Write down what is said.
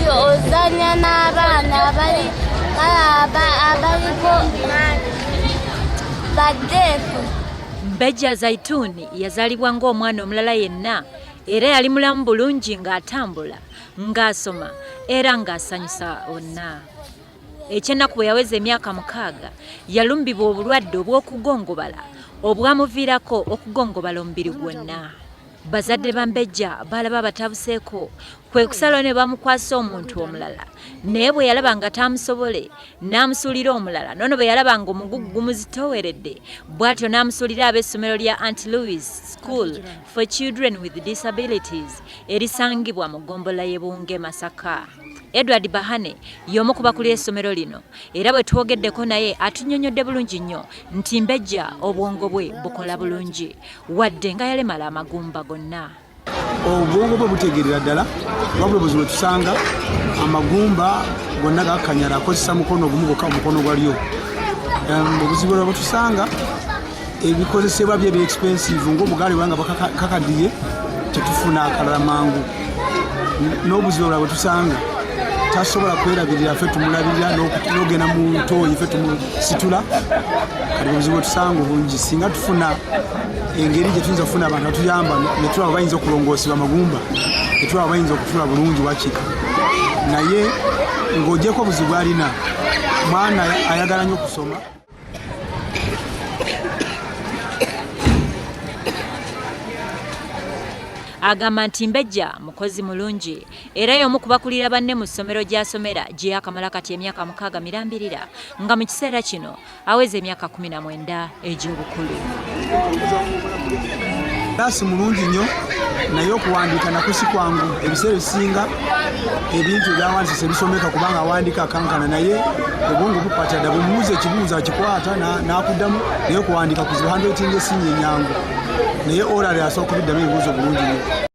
ozanya n'abaana abaliko baddeefu. Mbejja Zaituni yazaalibwa ng'omwana omulala yenna era yali mulamu bulungi ng'atambula, ng'asoma era ng'asanyusa bonna. Ekyennaku bwe yaweza emyaka 6 yalumbibwa obulwadde obw'okugongobala obwamuviirako okugongobala omubiri gwonna. Bazadde ba Mbejja balaba batabuseeko kwe kusalawo ne bamukwasa omuntu omulala, naye bwe yalaba nga tamusobole n'amusuulira omulala. Nono bwe yalaba nga omugugu gumuzitooweredde bw'atyo n'amusuulira ab'essomero lya Aunt Louis School for Children with Disabilities erisangibwa mu ggombolola y'e Bunge, Masaka. Edward Bahane y'omu ku bakulu essomero lino era bwe twogeddeko naye atunnyonnyodde bulungi nnyo nti Mbejja obwongo bwe bukola bulungi wadde nga yalemala amagumba gonna. Obwongo bwe butegerera ddala wabula buzibu tusanga amagumba gonna gakanyala akozesa mukono ogumu gwokka omukono gwalyo. Obuzibu bwe tusanga ebikozesebwa bye bya expensive ng'obugaali bwanga bakakadiye tetufuna akalala mangu. N'obuzibu bwe tusanga tasobola kwerabirira ffe tumulabirira n'ogenda mu ntooyi ffe tumusitula. Kati obuzibu bwe tusanga obungi singa tufuna engeri gye tuyinza okufuna abantu batuyamba ne tulaba bayinza okulongoosebwa amagumba, ne tulaba bayinza okutula bulungi wakiri. Naye ng'ogyeko obuzibu alina mwana ayagala nnyo okusoma. Agamba nti Mbejja mukozi mulungi era y'omu kubakulira banne mu ssomero gy'asomera gye yakamala kati emyaka 6 mirambirira nga mu kiseera kino aweza emyaka 19 egy'obukulu. Taasi mulungi nnyo naye okuwandiika nako si kwangu. Ebiseera ebisinga ebintu ebyawandiisa ebisomeka kubanga awandiika akankana, naye obwongo bukwata dda bumuuza ekibuuzo akikwata n'akuddamu, naye okuwandiika kuzibu handwriting esinga ennyangu, naye orali asooka kubiddamu ebibuuzo bulungi nnyo.